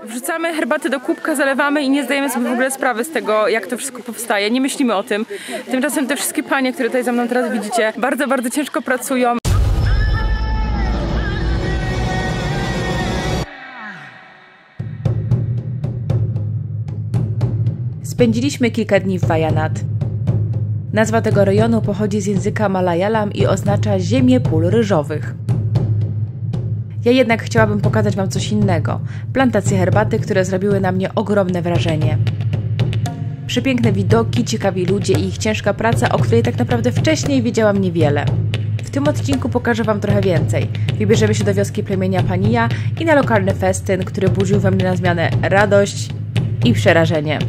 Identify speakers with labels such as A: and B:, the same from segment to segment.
A: Wrzucamy herbatę do kubka, zalewamy i nie zdajemy sobie w ogóle sprawy z tego, jak to wszystko powstaje. Nie myślimy o tym. Tymczasem te wszystkie panie, które tutaj za mną teraz widzicie, bardzo, bardzo ciężko pracują.
B: Spędziliśmy kilka dni w Wayanad. Nazwa tego rejonu pochodzi z języka Malayalam i oznacza ziemię pól ryżowych. Ja jednak chciałabym pokazać wam coś innego. Plantacje herbaty, które zrobiły na mnie ogromne wrażenie. Przepiękne widoki, ciekawi ludzie i ich ciężka praca, o której tak naprawdę wcześniej wiedziałam niewiele. W tym odcinku pokażę wam trochę więcej. Wybierzemy się do wioski plemienia Paniya i na lokalny festyn, który budził we mnie na zmianę radość i przerażenie.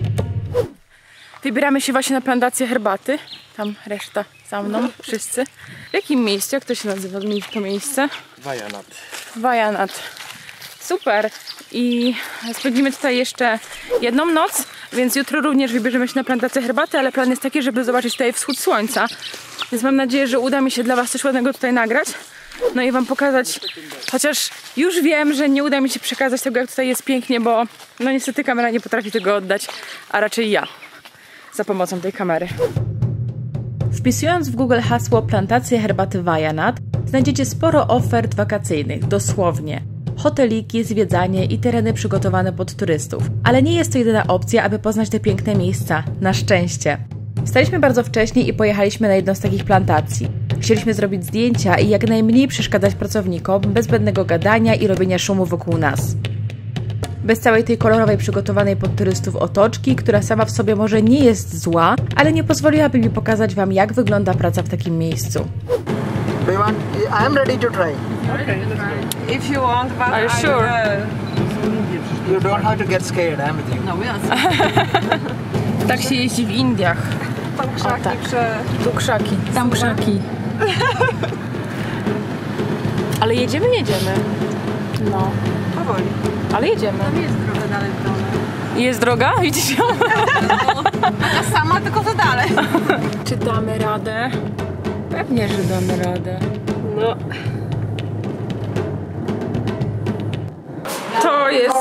A: Wybieramy się właśnie na plantację herbaty. Tam reszta za mną, wszyscy. W jakim miejscu? Jak to się nazywa to miejsce?
C: Wayanad.
A: Wayanad. Super. I spędzimy tutaj jeszcze jedną noc, więc jutro również wybierzemy się na plantację herbaty, ale plan jest taki, żeby zobaczyć tutaj wschód słońca. Więc mam nadzieję, że uda mi się dla was coś ładnego tutaj nagrać. No i wam pokazać, chociaż już wiem, że nie uda mi się przekazać tego, jak tutaj jest pięknie, bo no niestety kamera nie potrafi tego oddać, a raczej ja. Za pomocą tej kamery.
B: Wpisując w Google hasło plantacje herbaty Wayanad, znajdziecie sporo ofert wakacyjnych, dosłownie. Hoteliki, zwiedzanie i tereny przygotowane pod turystów. Ale nie jest to jedyna opcja, aby poznać te piękne miejsca. Na szczęście. Wstaliśmy bardzo wcześnie i pojechaliśmy na jedną z takich plantacji. Chcieliśmy zrobić zdjęcia i jak najmniej przeszkadzać pracownikom, bez zbędnego gadania i robienia szumu wokół nas. Bez całej tej kolorowej, przygotowanej pod turystów otoczki, która sama w sobie może nie jest zła, ale nie pozwoliłaby mi pokazać wam, jak wygląda praca w takim miejscu.
D: I am ready to try.
E: Okay, if you want, but
A: are you sure?
D: You don't have to get scared. I'm with you.
E: No, yes.
A: Tak się jeździ w Indiach.
E: Tam krzaki,
A: tak. Tu krzaki, tam krzaki. Ale jedziemy? No.
E: Powoli.
A: Ale jedziemy.
E: Tam jest droga dalej w dole.
A: Jest droga? Widzisz ją?
E: Taka sama, tylko to dalej.
A: Czy damy radę? Pewnie, że damy radę.
E: No.
A: To jest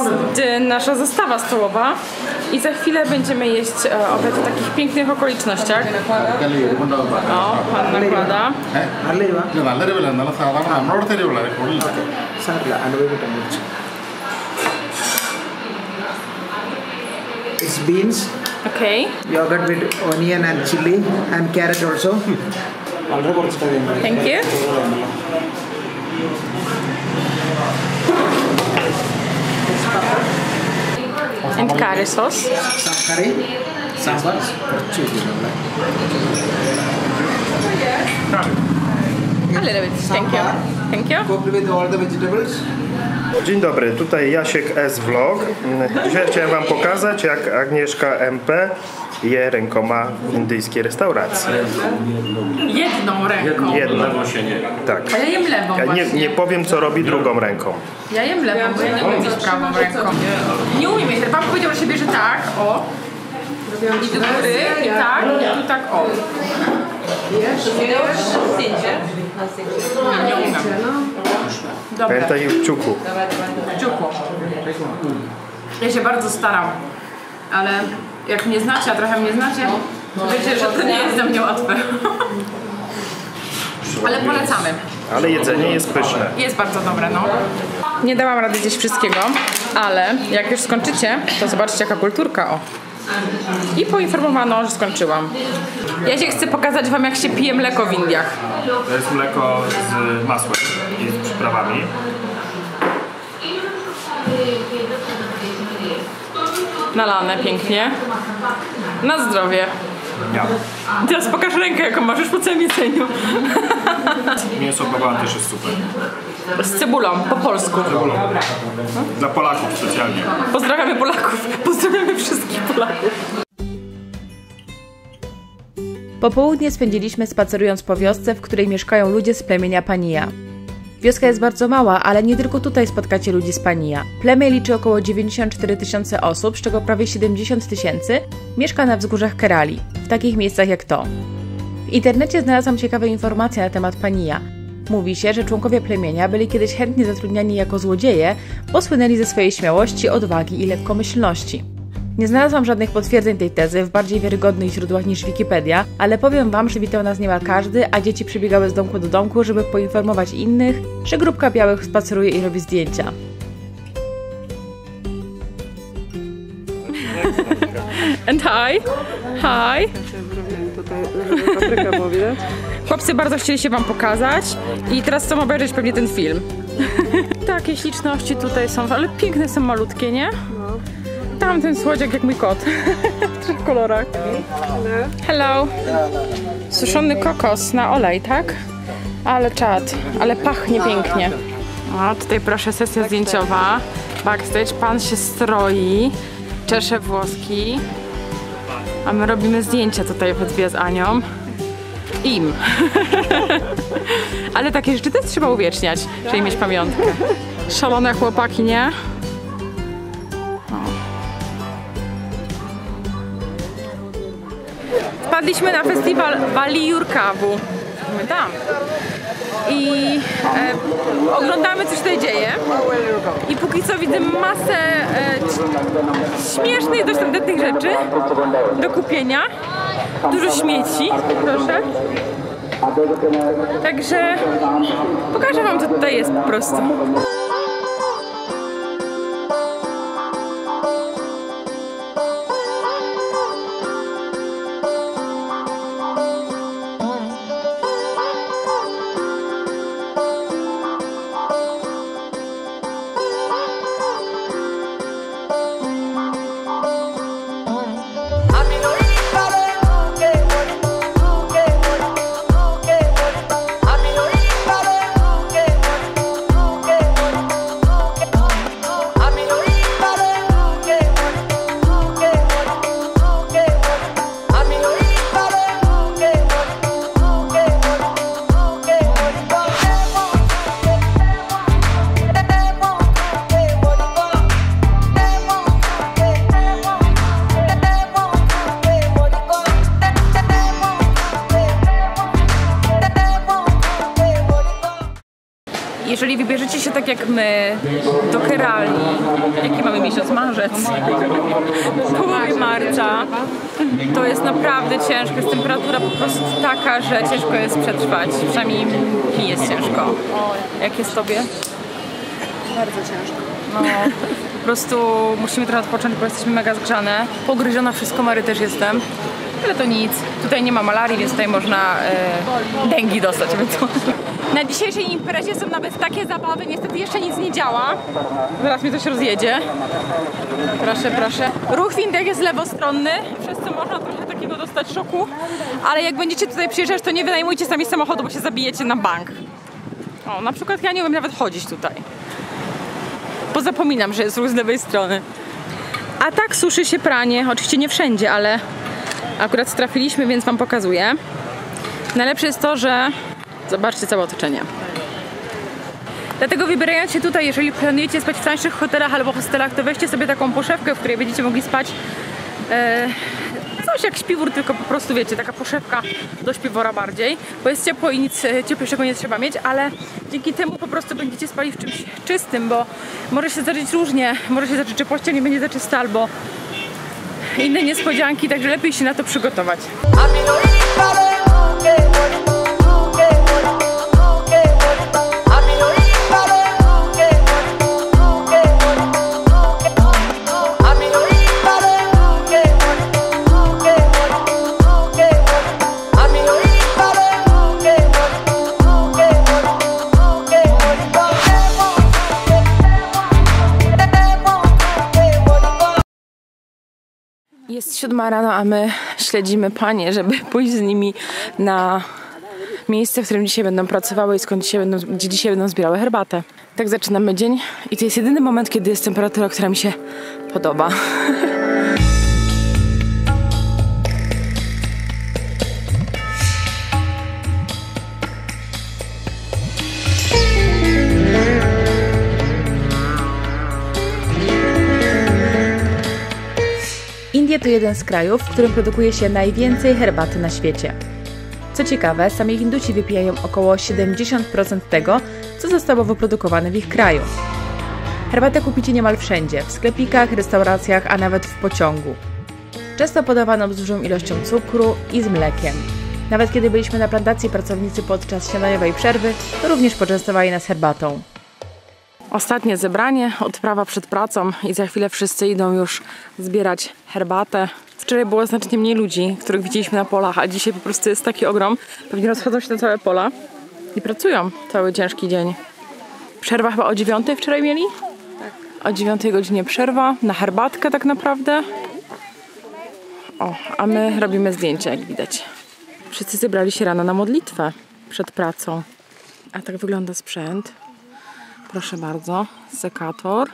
A: nasza zastawa stołowa i za chwilę będziemy jeść obiad w takich pięknych okolicznościach. O, pan nakłada.
D: It's beans,
A: Okay.
D: yogurt with onion and chili and carrot also.
A: Thank you. And curry sauce.
D: Some curry, sambar,
A: A little bit. Thank you. Thank you.
D: cooked with all the vegetables.
C: Dzień dobry, tutaj Jasiek S. Vlog. Dzisiaj chciałem wam pokazać, jak Agnieszka MP je rękoma w indyjskiej restauracji.
A: Jedną ręką.
C: Jedną. Tak.
A: A ja jem lewą
C: Ja
A: właśnie.
C: nie powiem, co robi drugą ręką.
A: Ja jem lewą, bo ja nie umiem jeść prawą ręką. Nie umiem jeść. Pan powiedział, że się bierze tak, o. I do góry, i tak, i tu tak, o. Nie umiem. Dobra.
C: Pamiętaj w kciuku.
A: Kciuku. Ja się bardzo staram, ale jak mnie znacie, a trochę mnie znacie, to wiecie, że to nie jest dla mnie łatwe. Ale polecamy.
C: Ale jedzenie jest pyszne.
A: Jest bardzo dobre, no. Nie dałam rady zjeść wszystkiego, ale jak już skończycie, to zobaczcie jaka kulturka, o. I poinformowano, że skończyłam. Ja się chcę pokazać wam, jak się pije mleko w Indiach.
C: To jest mleko z masłem i z przyprawami.
A: Nalane pięknie. Na zdrowie.
C: Ja.
A: Teraz pokaż rękę, jaką masz już po całym jedzeniu.
C: Mięso bawan też jest super.
A: Z cebulą, po polsku.
C: Dla Polaków specjalnie.
A: Pozdrawiamy Polaków. Pozdrawiamy wszystkich Polaków.
B: Popołudnie spędziliśmy spacerując po wiosce, w której mieszkają ludzie z plemienia Paniya. Wioska jest bardzo mała, ale nie tylko tutaj spotkacie ludzi z Paniya. Plemię liczy około 94 000 osób, z czego prawie 70 000 mieszka na wzgórzach Kerali, w takich miejscach jak to. W internecie znalazłam ciekawe informacje na temat Paniya. Mówi się, że członkowie plemienia byli kiedyś chętnie zatrudniani jako złodzieje, bo słynęli ze swojej śmiałości, odwagi i lekkomyślności. Nie znalazłam żadnych potwierdzeń tej tezy w bardziej wiarygodnych źródłach niż Wikipedia, ale powiem wam, że witał nas niemal każdy, a dzieci przebiegały z domku do domku, żeby poinformować innych, że grupka białych spaceruje i robi zdjęcia.
A: And hi. Hi.
E: Tutaj papryka było widać.
A: Chłopcy bardzo chcieli się wam pokazać i teraz chcą obejrzeć pewnie ten film. Takie śliczności tutaj są, ale piękne są, malutkie, nie?
E: No.
A: Tamten słodziak jak mój kot. W 3 kolorach. Hello. Suszony kokos na olej, tak? Ale czad, ale pachnie pięknie. O, tutaj proszę, sesja zdjęciowa. Backstage, pan się stroi, czesze włoski. A my robimy zdjęcia tutaj we dwie z Anią. Im. Ale takie rzeczy też trzeba uwieczniać, żeby mieć pamiątkę. Szalone chłopaki, nie? Wpadliśmy na festiwal Valiurkavu. My tam. I oglądamy, co się tutaj dzieje. I póki co widzę masę śmiesznych, dość tandetnych rzeczy do kupienia. Dużo śmieci, proszę. Także pokażę wam, co tutaj jest po prostu. Jeżeli wybierzecie się tak jak my do Kerali, jaki mamy miesiąc? Marzec, w połowie marca, to jest naprawdę ciężko, jest temperatura po prostu taka, że ciężko jest przetrwać, przynajmniej mi jest ciężko. Jak jest tobie?
E: Bardzo ciężko.
A: No, po prostu musimy trochę odpocząć, bo jesteśmy mega zgrzane. Pogryziona wszystko, Mary też jestem. Ale to nic, tutaj nie ma malarii, więc tutaj można dengi dostać ewentualnie. Na dzisiejszej imprezie są nawet takie zabawy, niestety jeszcze nic nie działa. Zaraz mnie coś rozjedzie. Proszę, proszę. Ruch windek jest lewostronny, przez co można trochę takiego dostać szoku. Ale jak będziecie tutaj przyjeżdżać, to nie wynajmujcie sami samochodu, bo się zabijecie na bank. O, na przykład ja nie umiem nawet chodzić tutaj. Bo zapominam, że jest ruch z lewej strony. A tak suszy się pranie, oczywiście nie wszędzie, ale akurat trafiliśmy, więc wam pokazuję. Najlepsze jest to, że zobaczcie całe otoczenie. Dlatego wybierając się tutaj, jeżeli planujecie spać w tańszych hotelach albo hostelach, to weźcie sobie taką poszewkę, w której będziecie mogli spać coś jak śpiwór, tylko po prostu wiecie, taka poszewka do śpiwora bardziej, bo jest ciepło i nic cieplejszego nie trzeba mieć, ale dzięki temu po prostu będziecie spali w czymś czystym, bo może się zdarzyć różnie, może się zdarzyć, że pościel nie będzie za czysta albo inne niespodzianki, także lepiej się na to przygotować. Jest 7 rano, a my śledzimy panie, żeby pójść z nimi na miejsce, w którym dzisiaj będą pracowały i gdzie dzisiaj będą zbierały herbatę. Tak zaczynamy dzień i to jest jedyny moment, kiedy jest temperatura, która mi się podoba.
B: Indie to jeden z krajów, w którym produkuje się najwięcej herbaty na świecie. Co ciekawe, sami Hindusi wypijają około 70% tego, co zostało wyprodukowane w ich kraju. Herbatę kupicie niemal wszędzie, w sklepikach, restauracjach, a nawet w pociągu. Często podawaną z dużą ilością cukru i z mlekiem. Nawet kiedy byliśmy na plantacji, pracownicy podczas śniadaniowej przerwy również poczęstowali nas herbatą.
A: Ostatnie zebranie, odprawa przed pracą i za chwilę wszyscy idą już zbierać herbatę. Wczoraj było znacznie mniej ludzi, których widzieliśmy na polach, a dzisiaj po prostu jest taki ogrom. Pewnie rozchodzą się na całe pola i pracują cały ciężki dzień. Przerwa chyba o 9 wczoraj mieli? Tak. O 9 godzinie przerwa na herbatkę tak naprawdę. O, a my robimy zdjęcia, jak widać. Wszyscy zebrali się rano na modlitwę przed pracą. A tak wygląda sprzęt. Proszę bardzo, sekator.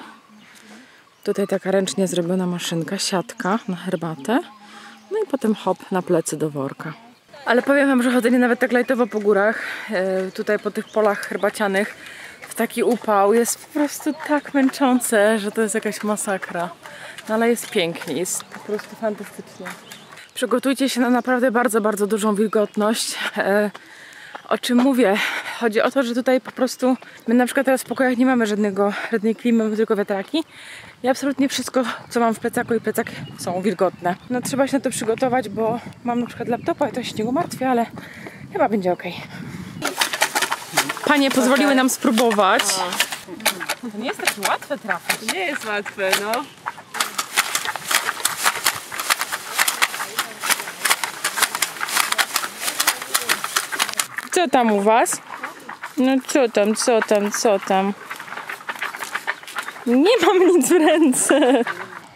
A: Tutaj taka ręcznie zrobiona maszynka, siatka na herbatę. No i potem hop na plecy do worka. Ale powiem wam, że chodzenie nawet tak lajtowo po górach, tutaj po tych polach herbacianych, w taki upał jest po prostu tak męczące, że to jest jakaś masakra. No ale jest pięknie, jest po prostu fantastycznie. Przygotujcie się na naprawdę bardzo, bardzo dużą wilgotność. O czym mówię? Chodzi o to, że tutaj po prostu my na przykład teraz w pokojach nie mamy żadnej klimy, mamy tylko wiatraki i absolutnie wszystko, co mam w plecaku i plecak są wilgotne. No trzeba się na to przygotować, bo mam na przykład laptopa i to się niego martwię, ale chyba będzie ok. Panie pozwoliły nam spróbować. To nie jest takie łatwe trafić.
E: Nie jest łatwe, no.
A: Co tam u was? No co tam? Nie mam nic w ręce.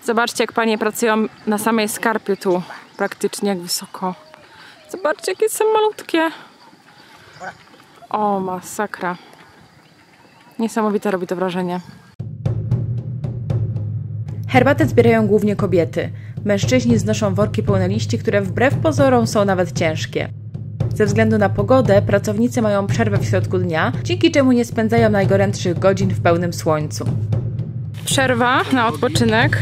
A: Zobaczcie, jak panie pracują na samej skarpie tu. Praktycznie jak wysoko. Zobaczcie, jakie są malutkie. O, masakra. Niesamowite robi to wrażenie.
B: Herbatę zbierają głównie kobiety. Mężczyźni znoszą worki pełne liści, które wbrew pozorom są nawet ciężkie. Ze względu na pogodę pracownicy mają przerwę w środku dnia, dzięki czemu nie spędzają najgorętszych godzin w pełnym słońcu.
A: Przerwa na odpoczynek.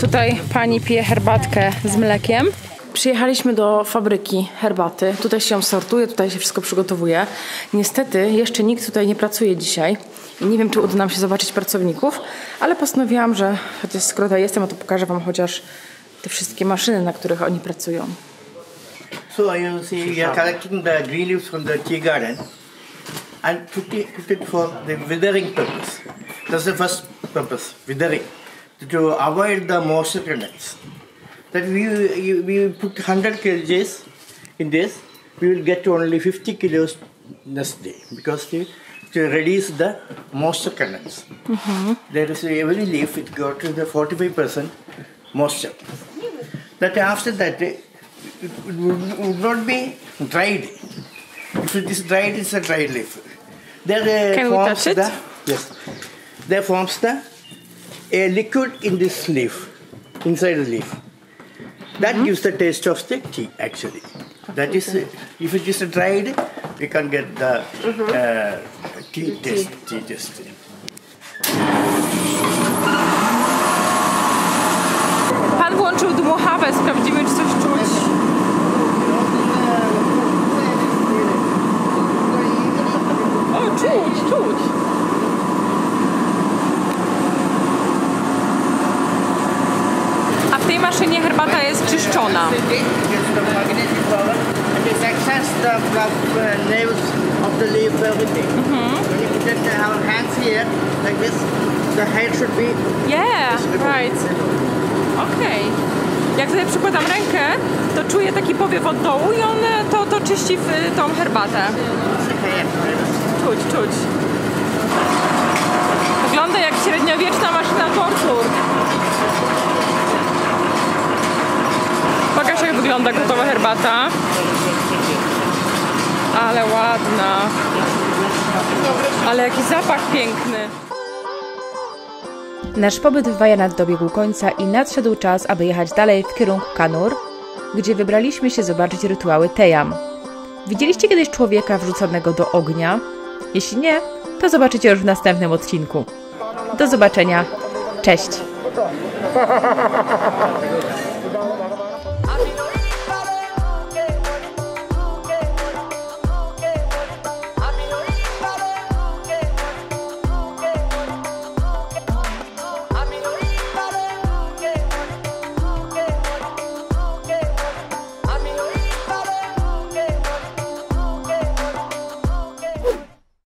A: Tutaj pani pije herbatkę z mlekiem. Przyjechaliśmy do fabryki herbaty. Tutaj się ją sortuje, tutaj się wszystko przygotowuje. Niestety jeszcze nikt tutaj nie pracuje dzisiaj. Nie wiem, czy uda nam się zobaczyć pracowników, ale postanowiłam, że chociaż skoro tutaj jestem, to pokażę wam chociaż te wszystkie maszyny, na których oni pracują.
F: So you see, we are collecting the green leaves from the tea garden and put it for the withering purpose. That's the first purpose, withering, to avoid the moisture contents. That we put 100 kgs in this, we will get only 50 kilos next day because to reduce the moisture contents. There is every leaf, it got to the 45% moisture. That after that, it would not be dried. If it is dried, it's a dried leaf. There
A: Can we touch it?
F: Yes. There forms a liquid in this leaf, inside the leaf. That gives the taste of the tea, actually. That is, if it is dried, we can get the tea taste.
A: Pan włączył dmuchawę, sprawdzimy, czy coś czuć. O, czuć. A w tej maszynie herbata jest czyszczona. Yeah, right. Okej. Jak tutaj przykładam rękę, to czuję taki powiew od dołu i on to czyści tą herbatę. Czuć. Wygląda jak średniowieczna maszyna tortur. Pokaż, jak wygląda gotowa herbata. Ale ładna. Ale jaki zapach piękny.
B: Nasz pobyt w Wayanad dobiegł końca i nadszedł czas, aby jechać dalej w kierunku Kannur, gdzie wybraliśmy się zobaczyć rytuały Teyam. Widzieliście kiedyś człowieka wrzuconego do ognia? Jeśli nie, to zobaczycie już w następnym odcinku. Do zobaczenia. Cześć!